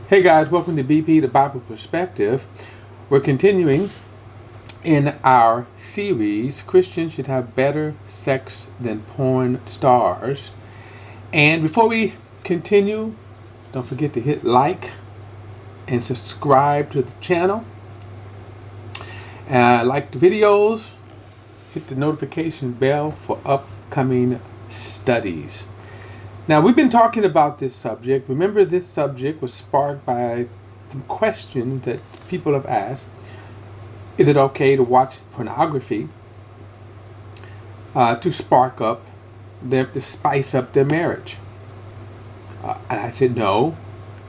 Hey guys, welcome to BP, the Bible Perspective. We're continuing in our series, Christians Should Have Better Sex Than Porn Stars. And before we continue, don't forget to hit like and subscribe to the channel. Like the videos, hit the notification bell for upcoming studies. Now, we've been talking about this subject. Remember, this subject was sparked by some questions that people have asked. Is it okay to watch pornography to spice up their marriage? And I said no,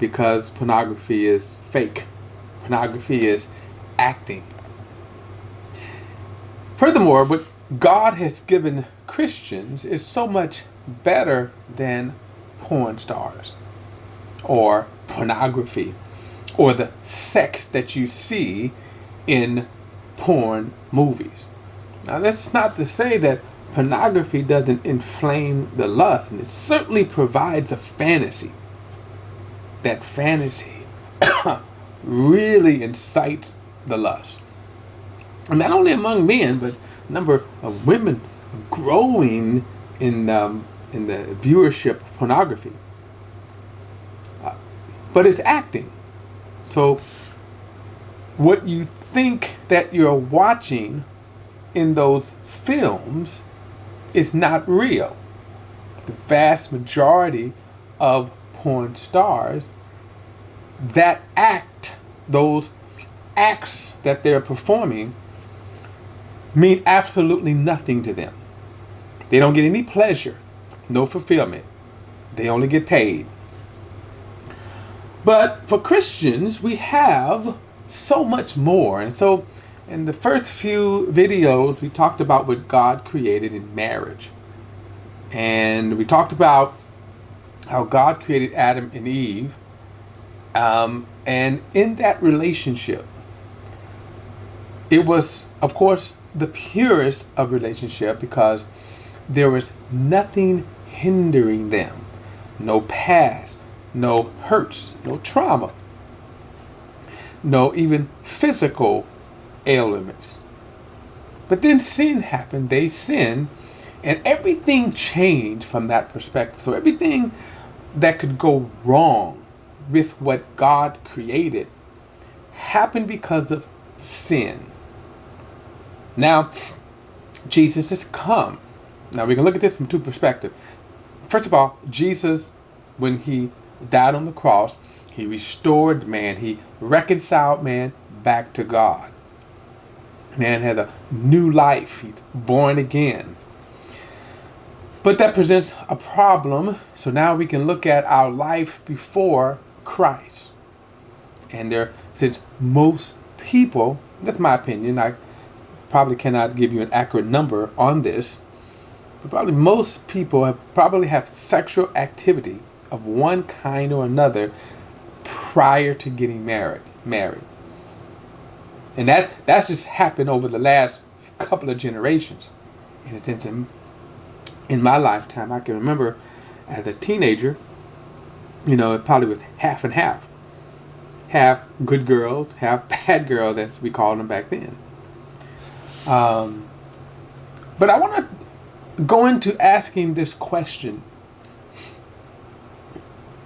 because pornography is fake. Pornography is acting. Furthermore, what God has given Christians is so much better than porn stars or pornography or the sex that you see in porn movies. Now, that's not to say that pornography doesn't inflame the lust, and it certainly provides a fantasy. That fantasy really incites the lust. And not only among men, but a number of women growing in the viewership of pornography. But it's acting. So what you think that you're watching in those films is not real. The vast majority of porn stars that act, those acts that they're performing, mean absolutely nothing to them. They don't get any pleasure, no fulfillment. They only get paid. But for Christians, we have so much more. And so in the first few videos, we talked about what God created in marriage. And we talked about how God created Adam and Eve. And in that relationship, it was, of course, the purest of relationship because there was nothing hindering them. No past, no hurts, no trauma, no even physical ailments. But then sin happened, they sinned, and everything changed from that perspective. So everything that could go wrong with what God created happened because of sin. Now, Jesus has come. Now, we can look at this from two perspectives. First of all, Jesus, when he died on the cross, he restored man. He reconciled man back to God. Man had a new life. He's born again. But that presents a problem. So now we can look at our life before Christ. And since most people, that's my opinion, I probably cannot give you an accurate number on this, but probably most people have sexual activity of one kind or another prior to getting married. And that's just happened over the last couple of generations. In a sense, in my lifetime, I can remember as a teenager, it probably was half and half. Half good girls, half bad girls, as we called them back then. But I want to go into asking this question.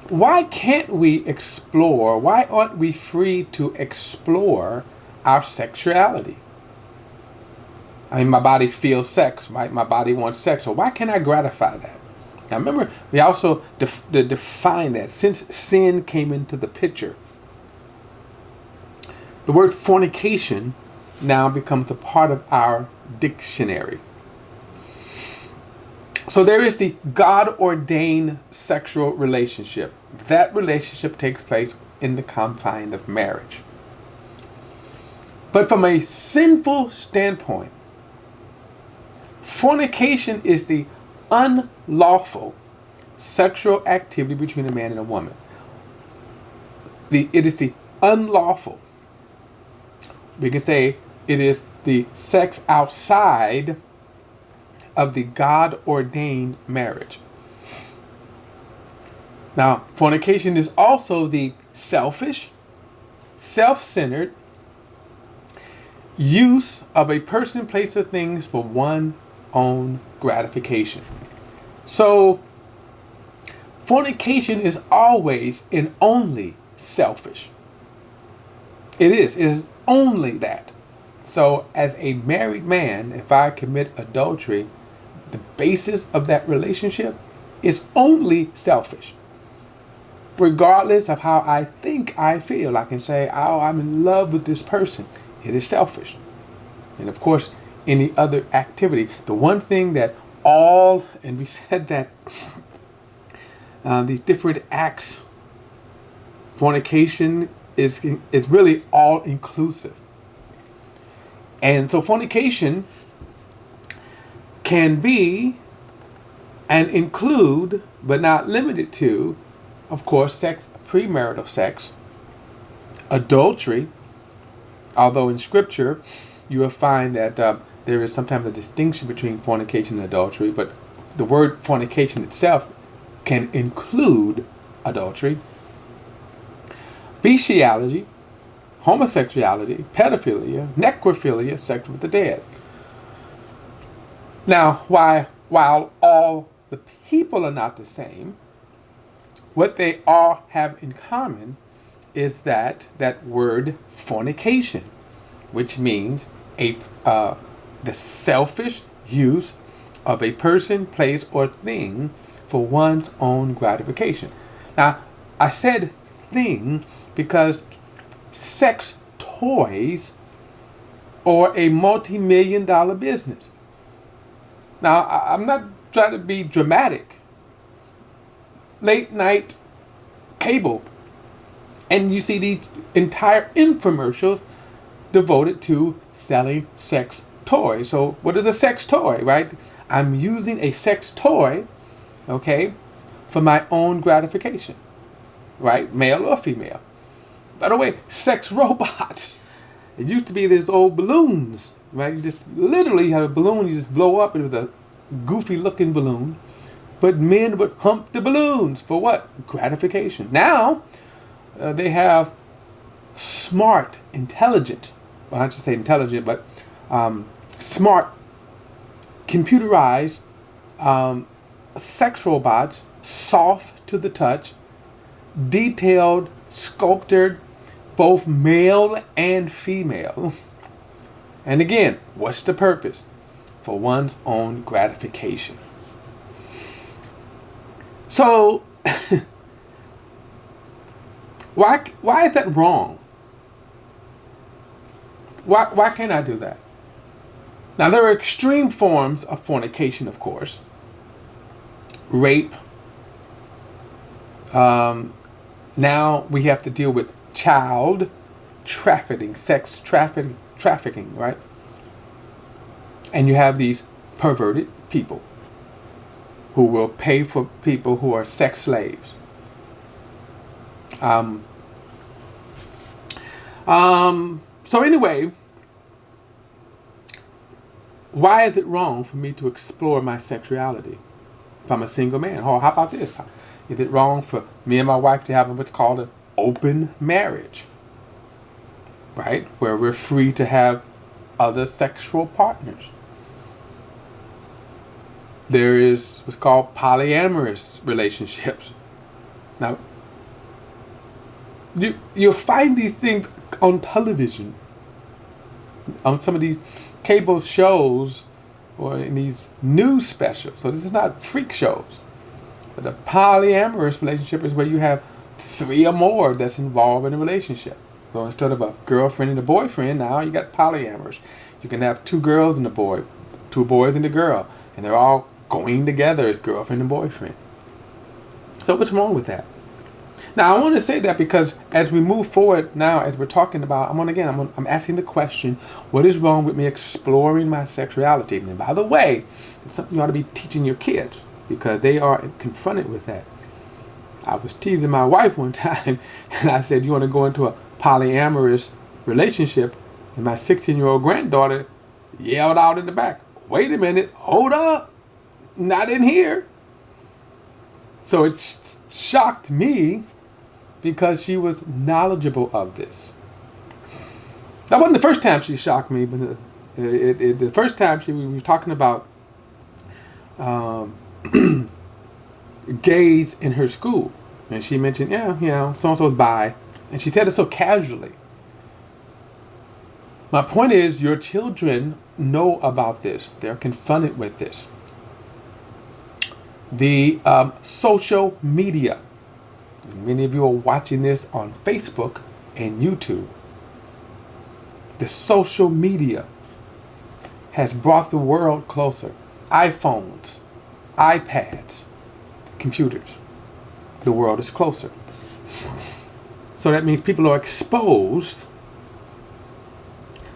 Why can't we explore? Why aren't we free to explore our sexuality? I mean, my body feels sex, right? My body wants sex. So why can't I gratify that? Now remember, we also define that since sin came into the picture. The word fornication now becomes a part of our dictionary. So there is the God-ordained sexual relationship. That relationship takes place in the confines of marriage. But from a sinful standpoint, fornication is the unlawful sexual activity between a man and a woman. It is the unlawful. We can say it is the sex outside of the God-ordained marriage. Now, fornication is also the selfish, self-centered use of a person, place, or things for one's own gratification. So, fornication is always and only selfish. It is only that. So, as a married man, if I commit adultery, the basis of that relationship is only selfish. Regardless of how I think I feel, I can say, oh, I'm in love with this person. It is selfish. And of course, any other activity. The one thing that and we said that these different acts, fornication is really all inclusive. And so fornication can be and include, but not limited to, of course, sex, premarital sex, adultery, although in Scripture you will find that there is sometimes a distinction between fornication and adultery, but the word fornication itself can include adultery, bestiality, homosexuality, pedophilia, necrophilia, sex with the dead. Now, while all the people are not the same, what they all have in common is that word fornication, which means the selfish use of a person, place, or thing for one's own gratification. Now, I said thing because sex toys are a multi-million-dollar business. Now, I'm not trying to be dramatic. Late night cable, and you see these entire infomercials devoted to selling sex toys. So what is a sex toy, right? I'm using a sex toy, okay, for my own gratification, right? Male or female. By the way, sex robots. It used to be these old balloons, right? You just literally have a balloon, you just blow up. It was a goofy looking balloon. But men would hump the balloons for what? Gratification. Now, they have smart, intelligent, well, I should say intelligent, but smart, computerized sex robots, soft to the touch, detailed, sculpted, both male and female. And again, what's the purpose? For one's own gratification. So, why is that wrong? Why can't I do that? Now, there are extreme forms of fornication, of course. Rape. Now we have to deal with child trafficking, sex trafficking, right? And you have these perverted people who will pay for people who are sex slaves. So anyway, why is it wrong for me to explore my sexuality if I'm a single man? Or how about this? Is it wrong for me and my wife to have what's called an open marriage, right? Where we're free to have other sexual partners. There is what's called polyamorous relationships. Now, you'll find these things on television, on some of these cable shows, or in these news specials. So this is not freak shows. But a polyamorous relationship is where you have 3 or more that's involved in a relationship. So instead of a girlfriend and a boyfriend, now you got polyamorous. You can have 2 girls and a boy, 2 boys and a girl, and they're all going together as girlfriend and boyfriend. So what's wrong with that? Now I want to say that because as we move forward now, as we're talking about, I'm asking the question, what is wrong with me exploring my sexuality? And by the way, it's something you ought to be teaching your kids because they are confronted with that. I was teasing my wife one time and I said, you want to go into a polyamorous relationship? And my 16-year-old granddaughter yelled out in the back, wait a minute, hold up, not in here. So it shocked me because she was knowledgeable of this. That wasn't the first time she shocked me, but the first time we were talking about gays in her school. And she mentioned, so-and-so's bi. And she said it so casually. My point is, your children know about this. They're confronted with this. The social media. And many of you are watching this on Facebook and YouTube. The social media has brought the world closer. iPhones, iPads, computers. The world is closer. So that means people are exposed.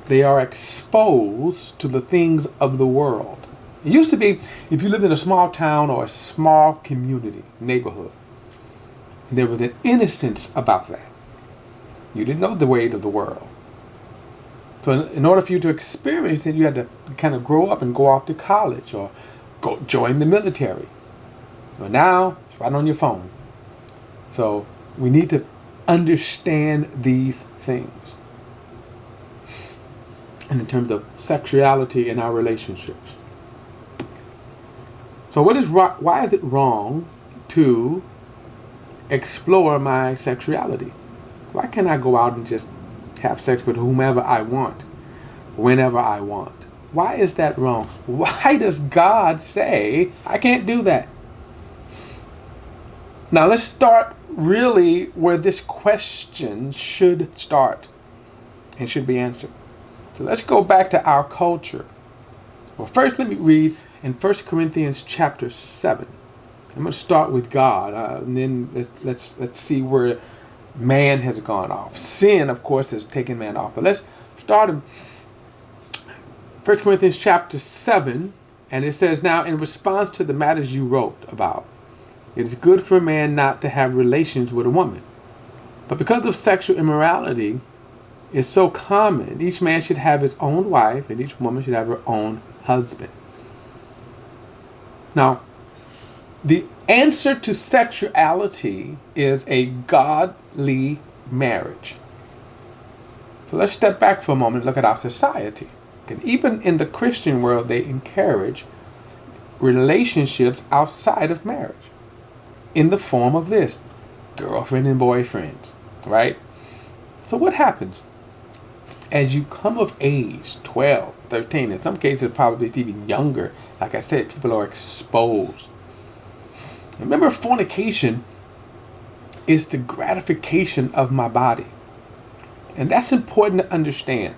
They are exposed to the things of the world. It used to be, if you lived in a small town or a small community, neighborhood, there was an innocence about that. You didn't know the ways of the world. So in order for you to experience it, you had to kind of grow up and go off to college or go join the military. But now, it's right on your phone. So we need to understand these things. And in terms of sexuality in our relationships. So why is it wrong to explore my sexuality? Why can't I go out and just have sex with whomever I want, whenever I want? Why is that wrong? Why does God say I can't do that? Now let's start really where this question should start and should be answered. So let's go back to our culture. Well, first let me read in 1 Corinthians chapter 7. I'm going to start with God, and then let's see where man has gone off. Sin, of course, has taken man off. But let's start in 1 Corinthians chapter 7, and it says, now in response to the matters you wrote about, it is good for a man not to have relations with a woman. But because of sexual immorality is so common, each man should have his own wife, and each woman should have her own husband. Now, the answer to sexuality is a godly marriage. So let's step back for a moment and look at our society. Because even in the Christian world, they encourage relationships outside of marriage in the form of this, girlfriend and boyfriends, right? So what happens? As you come of age, 12, 13, in some cases probably it's even younger, like I said, people are exposed. Remember, fornication is the gratification of my body. And that's important to understand.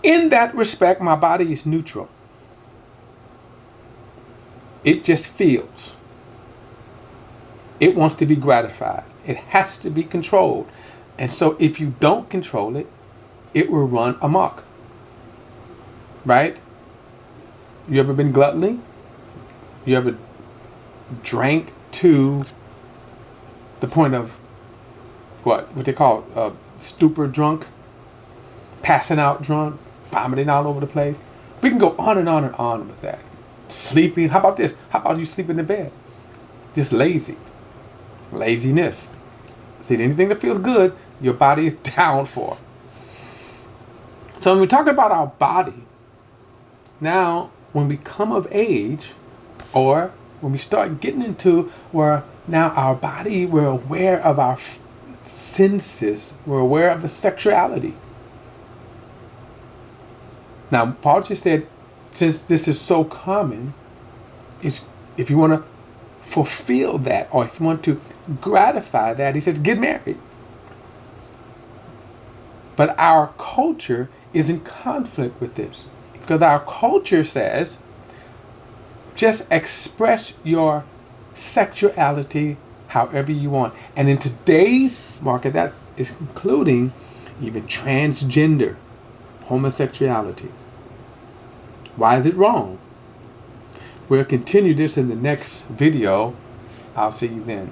In that respect, my body is neutral. It just feels. It wants to be gratified. It has to be controlled. And so if you don't control it, it will run amok. Right? You ever been gluttony? You ever drank to the point of what they call stupor drunk, passing out drunk, vomiting all over the place? We can go on and on and on with that. Sleeping. How about this? How about you sleep in the bed? Just lazy. Laziness. See, anything that feels good, your body is down for. So when we're talking about our body, now when we come of age, or when we start getting into where now our body, we're aware of our senses, we're aware of the sexuality. Now, Paul just said, since this is so common, is if you want to fulfill that, or if you want to gratify that, he says, get married. But our culture is in conflict with this, because our culture says, just express your sexuality however you want. And in today's market, that is including even transgender homosexuality. Why is it wrong? We'll continue this in the next video. I'll see you then.